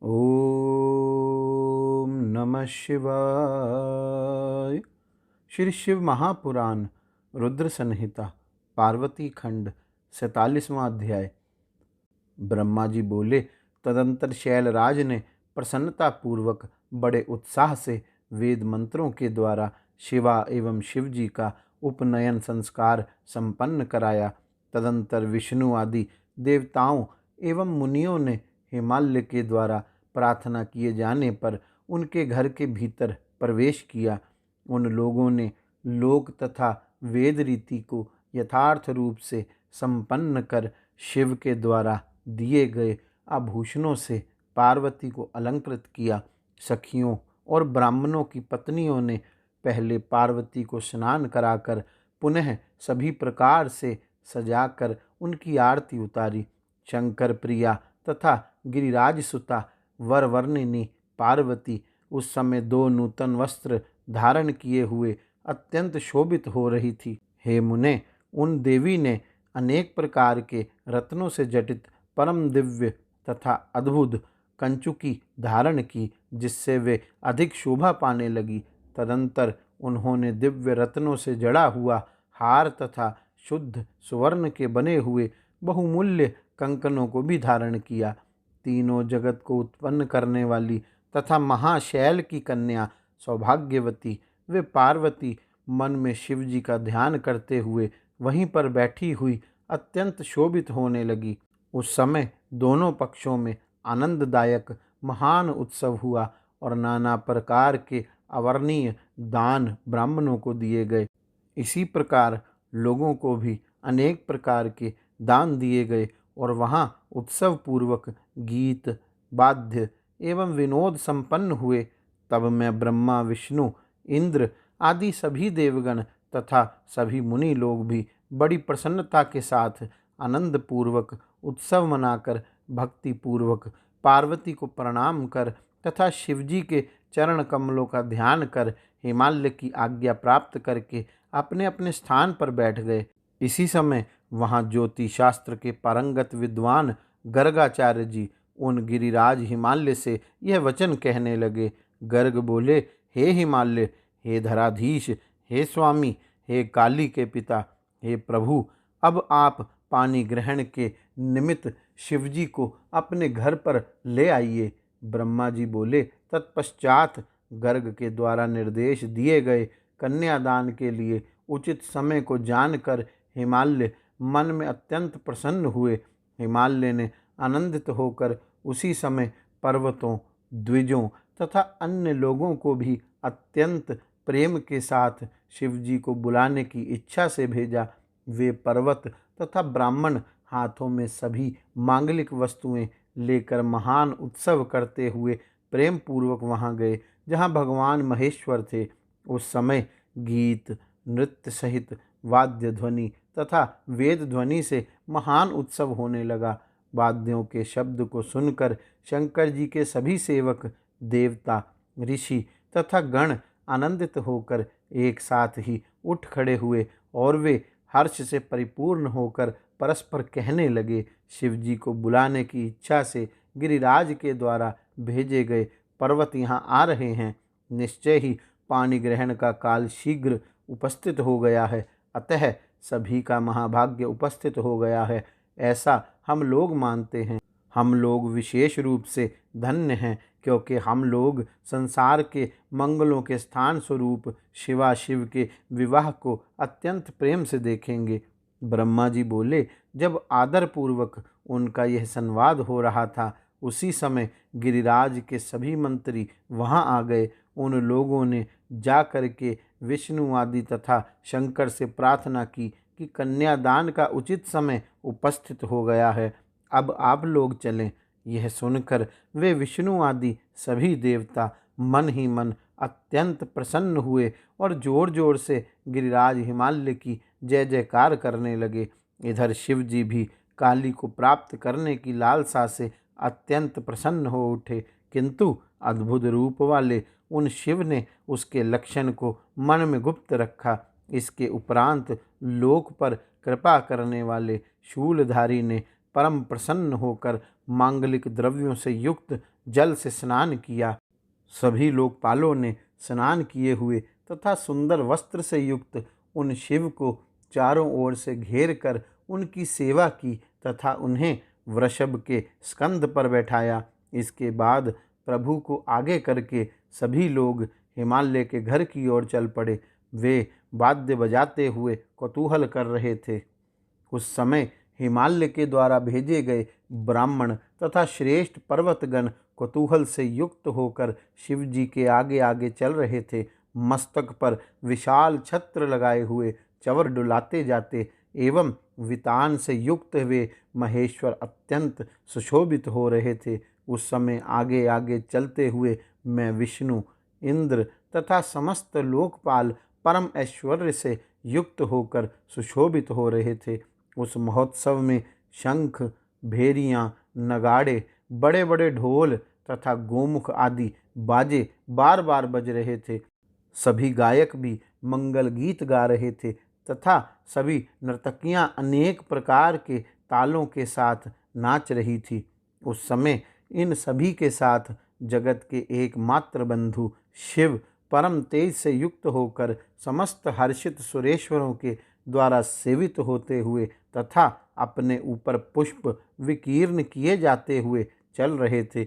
ओम नमः शिवाय। श्री शिव महापुराण रुद्र संहिता पार्वती खंड 47वां अध्याय। ब्रह्मा जी बोले, तदंतर शैलराज ने प्रसन्नतापूर्वक बड़े उत्साह से वेद मंत्रों के द्वारा शिवा एवं शिव जी का उपनयन संस्कार संपन्न कराया। तदंतर विष्णु आदि देवताओं एवं मुनियों ने हिमालय के द्वारा प्रार्थना किए जाने पर उनके घर के भीतर प्रवेश किया। उन लोगों ने लोक तथा वेद रीति को यथार्थ रूप से संपन्न कर शिव के द्वारा दिए गए आभूषणों से पार्वती को अलंकृत किया। सखियों और ब्राह्मणों की पत्नियों ने पहले पार्वती को स्नान कराकर पुनः सभी प्रकार से सजाकर उनकी आरती उतारी। शंकर प्रिया तथा गिरिराज सुता वरवर्णिनी पार्वती उस समय 2 नूतन वस्त्र धारण किए हुए अत्यंत शोभित हो रही थी। हे मुने, उन देवी ने अनेक प्रकार के रत्नों से जटित परम दिव्य तथा अद्भुत कंचुकी धारण की, जिससे वे अधिक शोभा पाने लगी। तदंतर उन्होंने दिव्य रत्नों से जड़ा हुआ हार तथा शुद्ध सुवर्ण के बने हुए बहुमूल्य कंकनों को भी धारण किया। तीनों जगत को उत्पन्न करने वाली तथा महाशैल की कन्या सौभाग्यवती वे पार्वती मन में शिव जी का ध्यान करते हुए वहीं पर बैठी हुई अत्यंत शोभित होने लगी। उस समय दोनों पक्षों में आनंददायक महान उत्सव हुआ और नाना प्रकार के अवर्णीय दान ब्राह्मणों को दिए गए। इसी प्रकार लोगों को भी अनेक प्रकार के दान दिए गए और वहाँ उत्सव पूर्वक गीत वाद्य एवं विनोद संपन्न हुए। तब मैं ब्रह्मा विष्णु इंद्र आदि सभी देवगण तथा सभी मुनि लोग भी बड़ी प्रसन्नता के साथ आनंद पूर्वक उत्सव मनाकर भक्ति पूर्वक पार्वती को प्रणाम कर तथा शिवजी के चरण कमलों का ध्यान कर हिमालय की आज्ञा प्राप्त करके अपने अपने स्थान पर बैठ गए। इसी समय वहाँ ज्योति शास्त्र के पारंगत विद्वान गर्गाचार्य जी उन गिरिराज हिमालय से यह वचन कहने लगे। गर्ग बोले, हे हिमालय, हे धराधीश, हे स्वामी, हे काली के पिता, हे प्रभु, अब आप पानी ग्रहण के निमित्त शिवजी को अपने घर पर ले आइए। ब्रह्मा जी बोले, तत्पश्चात गर्ग के द्वारा निर्देश दिए गए कन्यादान के लिए उचित समय को जानकर हिमालय मन में अत्यंत प्रसन्न हुए। हिमालय ने आनंदित होकर उसी समय पर्वतों, द्विजों तथा अन्य लोगों को भी अत्यंत प्रेम के साथ शिवजी को बुलाने की इच्छा से भेजा। वे पर्वत तथा ब्राह्मण हाथों में सभी मांगलिक वस्तुएं लेकर महान उत्सव करते हुए प्रेम पूर्वक वहाँ गए जहाँ भगवान महेश्वर थे। उस समय गीत नृत्य सहित वाद्य ध्वनि तथा वेद ध्वनि से महान उत्सव होने लगा। वाद्यों के शब्द को सुनकर शंकर जी के सभी सेवक, देवता, ऋषि तथा गण आनंदित होकर एक साथ ही उठ खड़े हुए और वे हर्ष से परिपूर्ण होकर परस्पर कहने लगे, शिवजी को बुलाने की इच्छा से गिरिराज के द्वारा भेजे गए पर्वत यहाँ आ रहे हैं। निश्चय ही पानी ग्रहण का काल शीघ्र उपस्थित हो गया है, अतः सभी का महाभाग्य उपस्थित हो गया है, ऐसा हम लोग मानते हैं। हम लोग विशेष रूप से धन्य हैं, क्योंकि हम लोग संसार के मंगलों के स्थान स्वरूप शिवा शिव के विवाह को अत्यंत प्रेम से देखेंगे। ब्रह्मा जी बोले, जब आदर पूर्वक उनका यह संवाद हो रहा था, उसी समय गिरिराज के सभी मंत्री वहां आ गए। उन लोगों ने जाकर के विष्णु आदि तथा शंकर से प्रार्थना की कि कन्यादान का उचित समय उपस्थित हो गया है, अब आप लोग चलें। यह सुनकर वे विष्णु आदि सभी देवता मन ही मन अत्यंत प्रसन्न हुए और जोर जोर से गिरिराज हिमालय की जय जयकार करने लगे। इधर शिव जी भी काली को प्राप्त करने की लालसा से अत्यंत प्रसन्न हो उठे, किंतु अद्भुत रूप वाले उन शिव ने उसके लक्षण को मन में गुप्त रखा। इसके उपरांत लोक पर कृपा करने वाले शूलधारी ने परम प्रसन्न होकर मांगलिक द्रव्यों से युक्त जल से स्नान किया। सभी लोकपालों ने स्नान किए हुए तथा सुंदर वस्त्र से युक्त उन शिव को चारों ओर से घेर कर उनकी सेवा की तथा उन्हें वृषभ के स्कंध पर बैठाया। इसके बाद प्रभु को आगे करके सभी लोग हिमालय के घर की ओर चल पड़े। वे वाद्य बजाते हुए कौतूहल कर रहे थे। उस समय हिमालय के द्वारा भेजे गए ब्राह्मण तथा श्रेष्ठ पर्वतगण कौतूहल से युक्त होकर शिव जी के आगे आगे चल रहे थे। मस्तक पर विशाल छत्र लगाए हुए चवर डुलाते जाते एवं वितान से युक्त वे महेश्वर अत्यंत सुशोभित हो रहे थे। उस समय आगे आगे चलते हुए मैं विष्णु, इंद्र तथा समस्त लोकपाल परम ऐश्वर्य से युक्त होकर सुशोभित हो रहे थे। उस महोत्सव में शंख, भेरियां, नगाड़े, बड़े बड़े ढोल तथा गोमुख आदि बाजे बार बार बज रहे थे। सभी गायक भी मंगल गीत गा रहे थे तथा सभी नर्तकियां अनेक प्रकार के तालों के साथ नाच रही थी। उस समय इन सभी के साथ जगत के एकमात्र बंधु शिव परम तेज से युक्त होकर समस्त हर्षित सुरेश्वरों के द्वारा सेवित होते हुए तथा अपने ऊपर पुष्प विकीर्ण किए जाते हुए चल रहे थे।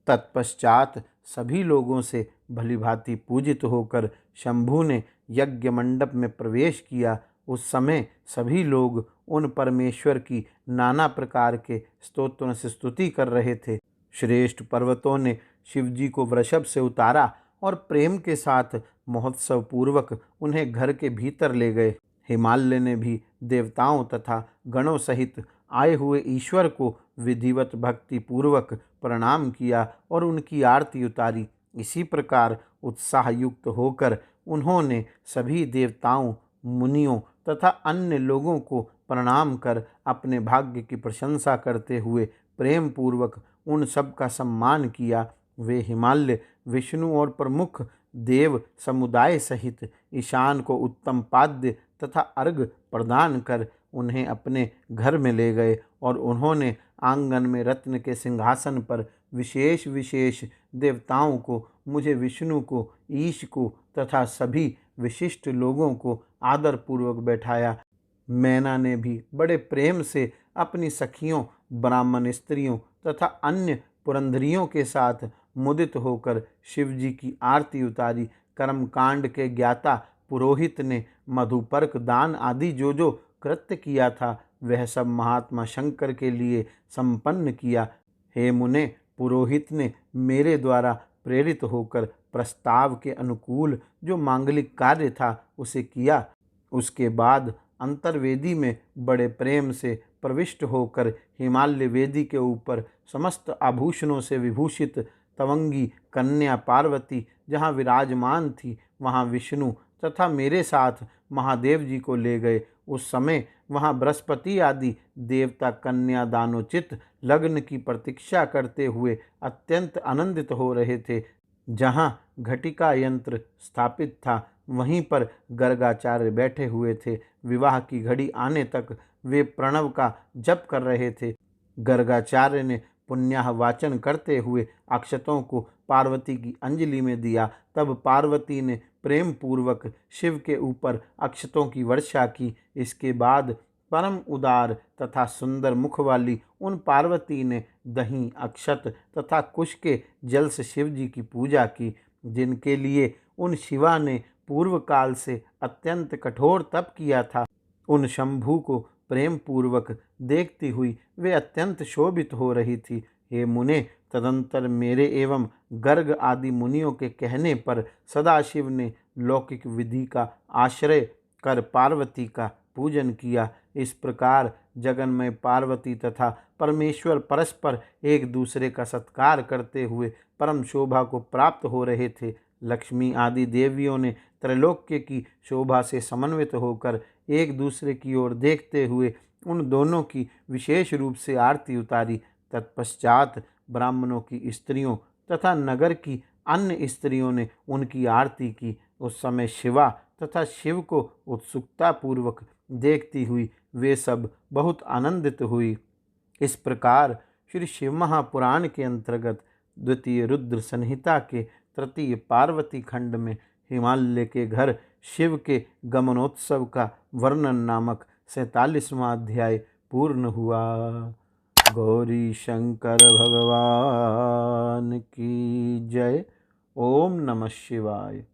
तत्पश्चात सभी लोगों से भलीभांति पूजित होकर शंभु ने यज्ञ मंडप में प्रवेश किया। उस समय सभी लोग उन परमेश्वर की नाना प्रकार के स्तोत्रों से स्तुति कर रहे थे। श्रेष्ठ पर्वतों ने शिवजी को वृषभ से उतारा और प्रेम के साथ महोत्सव पूर्वक उन्हें घर के भीतर ले गए। हिमालय ने भी देवताओं तथा गणों सहित आए हुए ईश्वर को विधिवत भक्ति पूर्वक प्रणाम किया और उनकी आरती उतारी। इसी प्रकार उत्साह युक्त होकर उन्होंने सभी देवताओं, मुनियों तथा अन्य लोगों को प्रणाम कर अपने भाग्य की प्रशंसा करते हुए प्रेम पूर्वक उन सब का सम्मान किया। वे हिमालय विष्णु और प्रमुख देव समुदाय सहित ईशान को उत्तम पाद्य तथा अर्घ प्रदान कर उन्हें अपने घर में ले गए और उन्होंने आंगन में रत्न के सिंहासन पर विशेष विशेष देवताओं को, मुझे विष्णु को, ईश को तथा सभी विशिष्ट लोगों को आदरपूर्वक बैठाया। मैना ने भी बड़े प्रेम से अपनी सखियों, ब्राह्मण स्त्रियों तथा अन्य पुरंधरियों के साथ मुदित होकर शिवजी की आरती उतारी। कर्मकांड के ज्ञाता पुरोहित ने मधुपर्क दान आदि जो जो कृत्य किया था वह सब महात्मा शंकर के लिए संपन्न किया। हे मुने, पुरोहित ने मेरे द्वारा प्रेरित होकर प्रस्ताव के अनुकूल जो मांगलिक कार्य था उसे किया। उसके बाद अंतर्वेदी में बड़े प्रेम से प्रविष्ट होकर हिमालय वेदी के ऊपर समस्त आभूषणों से विभूषित तवंगी कन्या पार्वती जहाँ विराजमान थी वहाँ विष्णु तथा मेरे साथ महादेव जी को ले गए। उस समय वहाँ बृहस्पति आदि देवता कन्या दानोचित लग्न की प्रतीक्षा करते हुए अत्यंत आनंदित हो रहे थे। जहाँ घटिका यंत्र स्थापित था वहीं पर गर्गाचार्य बैठे हुए थे। विवाह की घड़ी आने तक वे प्रणव का जप कर रहे थे। गर्गाचार्य ने पुण्याह वाचन करते हुए अक्षतों को पार्वती की अंजलि में दिया। तब पार्वती ने प्रेम पूर्वक शिव के ऊपर अक्षतों की वर्षा की। इसके बाद परम उदार तथा सुंदर मुख वाली उन पार्वती ने दही, अक्षत तथा कुश के जल से शिव जी की पूजा की, जिनके लिए उन शिवा ने पूर्व काल से अत्यंत कठोर तप किया था। उन शंभु को प्रेम पूर्वक देखती हुई वे अत्यंत शोभित हो रही थी। हे मुने, तदंतर मेरे एवं गर्ग आदि मुनियों के कहने पर सदाशिव ने लौकिक विधि का आश्रय कर पार्वती का पूजन किया। इस प्रकार जगन्मय पार्वती तथा परमेश्वर परस्पर एक दूसरे का सत्कार करते हुए परम शोभा को प्राप्त हो रहे थे। लक्ष्मी आदि देवियों ने त्रैलोक्य की शोभा से समन्वित होकर एक दूसरे की ओर देखते हुए उन दोनों की विशेष रूप से आरती उतारी। तत्पश्चात ब्राह्मणों की स्त्रियों तथा नगर की अन्य स्त्रियों ने उनकी आरती की। उस समय शिवा तथा शिव को उत्सुकता पूर्वक देखती हुई वे सब बहुत आनंदित हुई। इस प्रकार श्री शिव महापुराण के अंतर्गत द्वितीय रुद्र संहिता के तृतीय पार्वती खंड में हिमालय के घर शिव के गमनोत्सव का वर्णन नामक 47वां अध्याय पूर्ण हुआ। गौरी शंकर भगवान की जय। ओम नमः शिवाय।